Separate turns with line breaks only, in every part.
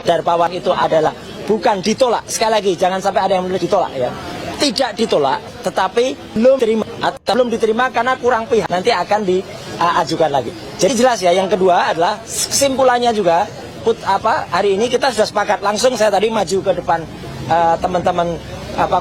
Darmawan itu adalah bukan ditolak. Sekali lagi, jangan sampai ada yang menulis ditolak ya. Tidak ditolak, tetapi belum diterima atau belum diterima karena kurang pihak. Nanti akan diajukan lagi. Jadi jelas ya. Yang kedua adalah kesimpulannya juga hari ini kita sudah sepakat langsung. Saya tadi maju ke depan teman-teman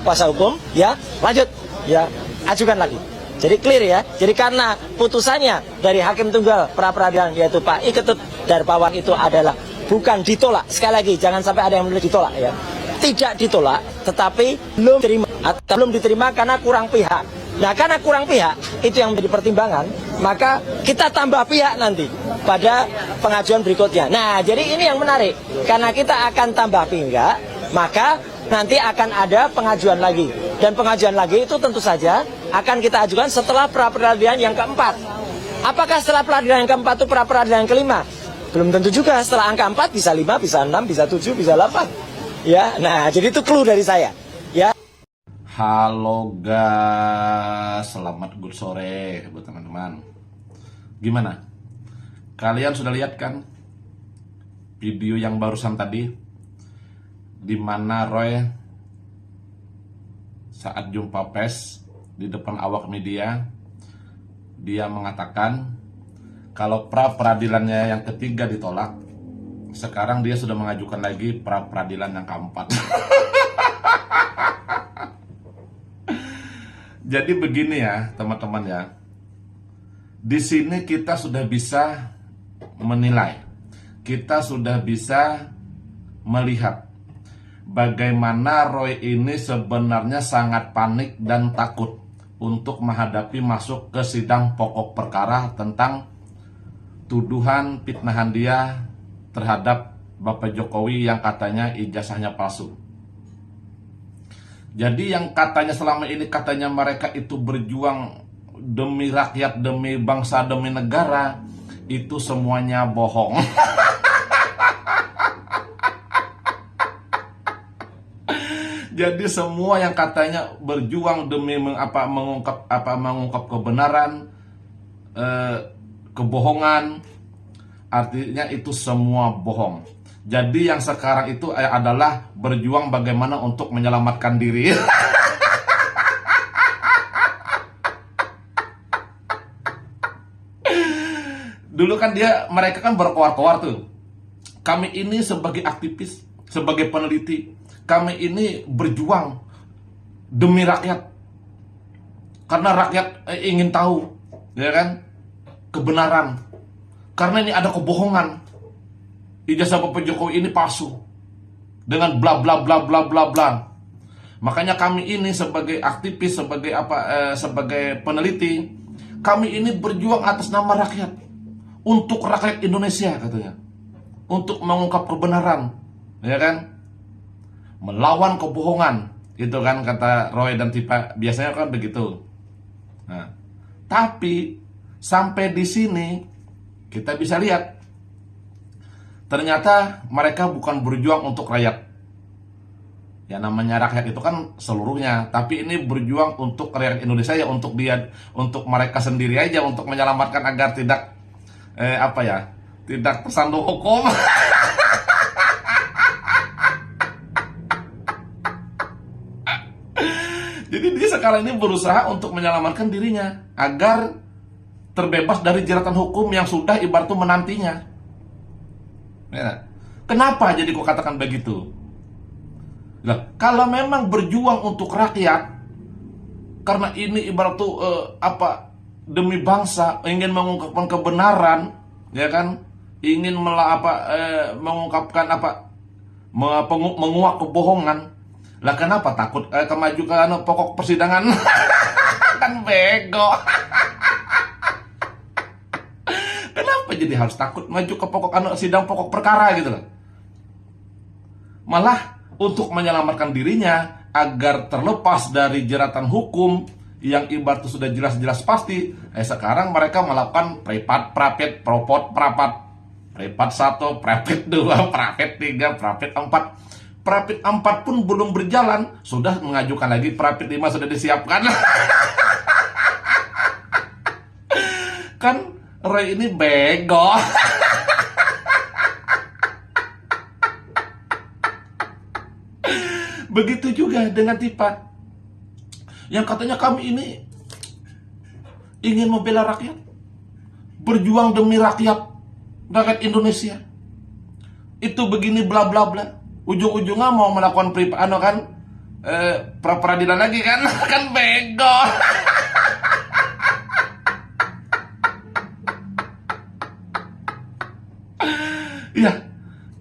kuasa hukum ya, lanjut ya, ajukan lagi. Jadi clear ya. Jadi karena putusannya dari hakim tunggal pra peradilan yaitu Pak I Ketut Darmawan itu adalah bukan ditolak. Sekali lagi, jangan sampai ada yang menulis ditolak ya. Tidak ditolak, tetapi belum diterima atau belum diterima karena kurang pihak. Nah, karena kurang pihak itu yang menjadi pertimbangan, maka kita tambah pihak nanti pada pengajuan berikutnya. Nah, jadi ini yang menarik. Karena kita akan tambah pihak, maka nanti akan ada pengajuan lagi. Dan pengajuan lagi itu tentu saja akan kita ajukan setelah pra peradilan yang keempat. Apakah setelah peradilan yang keempat itu pra peradilan yang kelima? Belum tentu juga. Setelah angka 4 bisa 5, bisa 6, bisa 7, bisa 8. Ya, nah jadi itu clue dari saya. Ya.
Halo guys, selamat good sore buat teman-teman. Gimana? Kalian sudah lihat kan video yang barusan tadi, di mana Roy saat jumpa pers di depan awak media, dia mengatakan kalau pra peradilannya yang ketiga ditolak, sekarang dia sudah mengajukan lagi pra peradilan yang keempat. Jadi begini ya teman-teman ya, di sini kita sudah bisa menilai, kita sudah bisa melihat bagaimana Roy ini sebenarnya sangat panik dan takut untuk menghadapi masuk ke sidang pokok perkara tentang tuduhan fitnahan dia terhadap Bapak Jokowi yang katanya ijazahnya palsu. Jadi yang katanya selama ini katanya mereka itu berjuang demi rakyat, demi bangsa, demi negara, itu semuanya bohong. Jadi semua yang katanya berjuang demi mengungkap kebenaran, kebohongan, artinya itu semua bohong. Jadi yang sekarang itu adalah berjuang bagaimana untuk menyelamatkan diri. Dulu kan mereka kan berkoar-koar tuh. Kami ini sebagai aktivis, sebagai peneliti, kami ini berjuang demi rakyat. Karena rakyat ingin tahu, ya kan, kebenaran. Karena ini ada kebohongan. Ijazah Bapak Jokowi ini palsu dengan bla bla bla bla bla bla. Makanya kami ini sebagai aktivis, sebagai peneliti, kami ini berjuang atas nama rakyat, untuk rakyat Indonesia katanya, untuk mengungkap kebenaran, ya kan, melawan kebohongan, itu kan kata Roy dan Tipa, biasanya kan begitu. Nah, tapi sampai di sini kita bisa lihat, ternyata mereka bukan berjuang untuk rakyat. Ya namanya rakyat itu kan seluruhnya, tapi ini berjuang untuk rakyat Indonesia ya, untuk mereka sendiri aja, untuk menyelamatkan agar tidak tidak tersandung hukum. Jadi dia sekarang ini berusaha untuk menyelamatkan dirinya agar terbebas dari jeratan hukum yang sudah ibarat menantinya. Ya. Kenapa jadi kok katakan begitu? Nah, kalau memang berjuang untuk rakyat, karena ini ibarat demi bangsa, ingin mengungkapkan kebenaran, ya kan, ingin mengungkapkan menguak kebohongan. Lah kenapa takut kemajukan pokok persidangan? Kan bego. Kenapa jadi harus takut maju ke sidang pokok perkara gitu loh? Malah untuk menyelamatkan dirinya agar terlepas dari jeratan hukum yang ibarat sudah jelas-jelas pasti, sekarang mereka melakukan prepat, prapet, propot, prapat, prepat 1, prapet 2, prapet 3, prapet 4. Prapet 4 pun belum berjalan, sudah mengajukan lagi prapet 5 sudah disiapkan. Kan Roy ini bego. Begitu juga dengan Tipa yang katanya kami ini ingin membela rakyat, berjuang demi rakyat Indonesia. Itu begini bla bla bla. Ujung-ujungnya mau melakukan pra-peradilan lagi kan? Kan bego. Ya,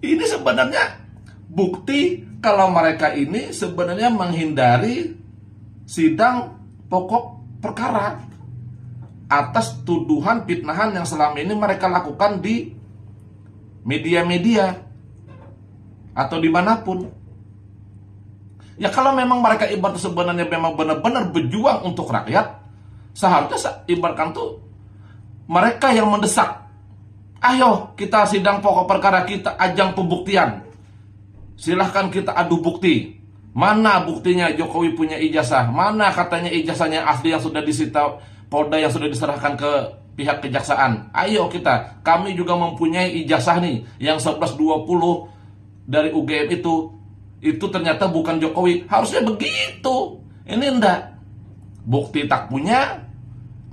ini sebenarnya bukti kalau mereka ini sebenarnya menghindari sidang pokok perkara atas tuduhan fitnahan yang selama ini mereka lakukan di media-media atau dimanapun. Ya kalau memang mereka ibarat sebenarnya memang benar-benar berjuang untuk rakyat, seharusnya ibaratkan tuh mereka yang mendesak, ayo kita sidang pokok perkara, kita ajang pembuktian, silahkan kita adu bukti. Mana buktinya Jokowi punya ijazah, mana katanya ijazahnya asli yang sudah disita Polda, yang sudah diserahkan ke pihak kejaksaan. Ayo kami juga mempunyai ijazah nih yang 1120 dari UGM itu ternyata bukan Jokowi. Harusnya begitu. Ini enggak. Bukti tak punya,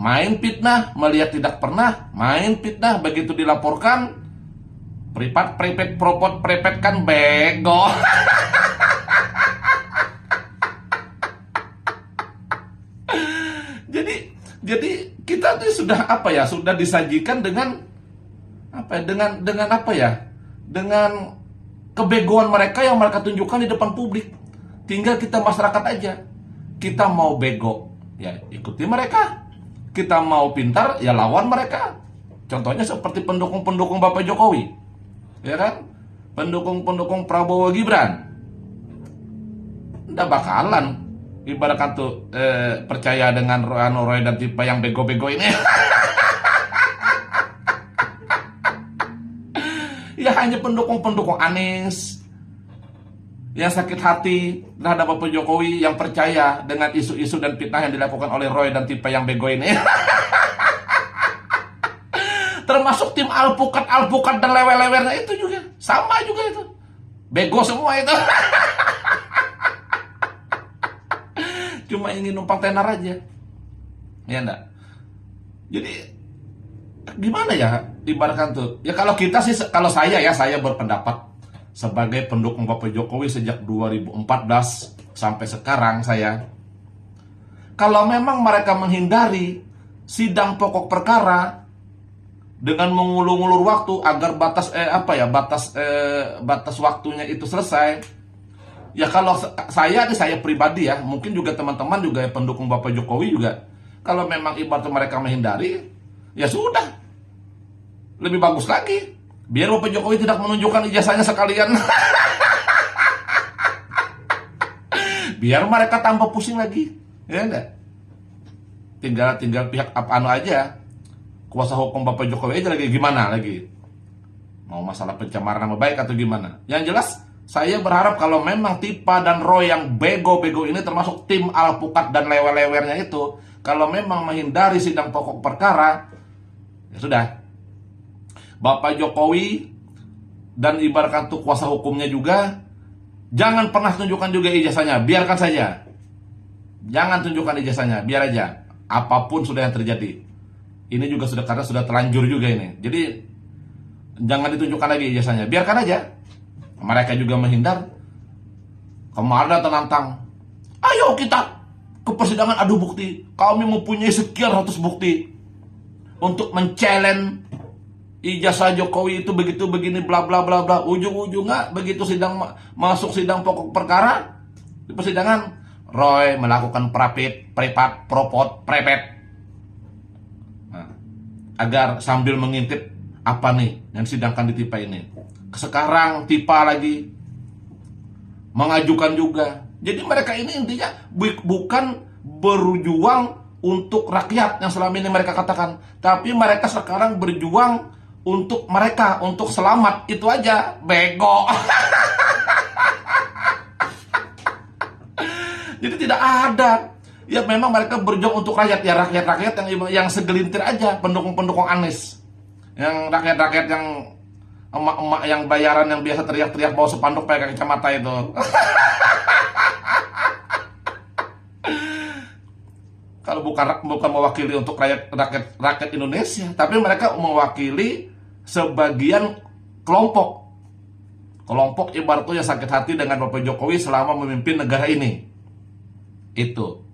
main fitnah, melihat tidak pernah, main fitnah, begitu dilaporkan prepet kan bego. Jadi kita tuh sudah sudah disajikan dengan dengan kebegoan mereka yang mereka tunjukkan di depan publik. Tinggal kita masyarakat aja. Kita mau bego, ya ikuti mereka. Kita mau pintar, ya lawan mereka. Contohnya seperti pendukung-pendukung Bapak Jokowi, ya kan? Pendukung-pendukung Prabowo Gibran. Nggak bakalan ibaratkan tuh percaya dengan Roy dan Tipa yang bego-bego ini. Ya hanya pendukung-pendukung Anies yang sakit hati terhadap Bapak Jokowi, yang percaya dengan isu-isu dan fitnah yang dilakukan oleh Roy dan Tipa yang bego ini. Termasuk tim alpukat dan lewer-lewernya itu juga sama juga itu, bego semua itu. Cuma ingin numpang tenar aja, ya enggak. Jadi gimana ya ibaratkan tuh, ya kalau kita sih, kalau saya berpendapat sebagai pendukung Bapak Jokowi sejak 2014 sampai sekarang, kalau memang mereka menghindari sidang pokok perkara dengan mengulur-ulur waktu agar batas waktunya itu selesai. Ya kalau saya pribadi ya, mungkin juga teman-teman juga ya, pendukung Bapak Jokowi juga, kalau memang ibarat mereka menghindari, ya sudah, lebih bagus lagi, biar Bapak Jokowi tidak menunjukkan ijazahnya sekalian. Biar mereka tambah pusing lagi, ya enggak? Tinggal pihak aja, kuasa hukum Bapak Jokowi aja lagi gimana lagi, mau masalah pencemaran nama baik atau gimana. Yang jelas saya berharap kalau memang Tipa dan Roy yang bego-bego ini, termasuk tim alpukat dan lewer-lewernya itu, kalau memang menghindari sidang pokok perkara, ya sudah, Bapak Jokowi dan ibaratkan tuh kuasa hukumnya juga, jangan pernah tunjukkan juga ijazahnya, biarkan saja. Jangan tunjukkan ijazahnya, biar aja. Apapun sudah yang terjadi. Ini juga karena sudah terlanjur juga ini. Jadi jangan ditunjukkan lagi ijazahnya, biarkan aja. Mereka juga menghindar. Kemarin terlantang, ayo kita ke persidangan adu bukti, kami mempunyai sekian ratus bukti untuk men-challenge ijazah Jokowi itu begitu begini bla bla bla bla. Ujung-ujungnya begitu masuk sidang pokok perkara di persidangan, Roy melakukan prepet agar sambil mengintip apa nih yang sidangkan di Tipa ini. Sekarang Tipa lagi mengajukan juga. Jadi mereka ini intinya bukan berjuang untuk rakyat yang selama ini mereka katakan, tapi mereka sekarang berjuang untuk mereka, untuk selamat. Itu aja, bego. Jadi tidak ada. Ya memang mereka berjuang untuk rakyat, ya rakyat-rakyat yang segelintir aja, pendukung-pendukung Anies. Yang rakyat-rakyat yang emak-emak yang bayaran yang biasa teriak-teriak bawa spanduk pakai kacamata itu. Kalau bukan mewakili untuk rakyat Indonesia, tapi mereka mewakili sebagian kelompok ibaratnya yang sakit hati dengan Bapak Jokowi selama memimpin negara ini. Itu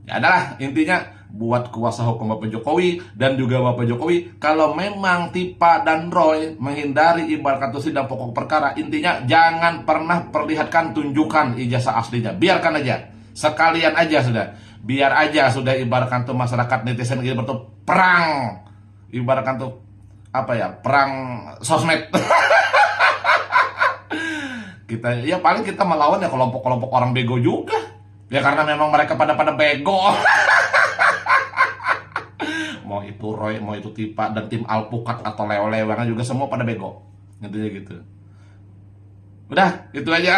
ya adalah intinya, buat kuasa hukum Bapak Jokowi dan juga Bapak Jokowi, kalau memang Tipa dan Roy menghindari ibarat kata sidang pokok perkara, intinya jangan pernah perlihatkan, tunjukkan ijazah aslinya, biarkan aja, sekalian aja sudah, biar aja sudah, ibaratkan tuh masyarakat netizen gitu bertuh perang, ibaratkan tuh apa ya, perang sosmed. Kita ya paling kita melawan ya kelompok-kelompok orang bego juga. Ya karena memang mereka pada bego. Mau itu Roy, mau itu Tipa dan tim Alpukat atau Leo Lewangan juga semua pada bego. Intinya gitu. Udah, itu aja.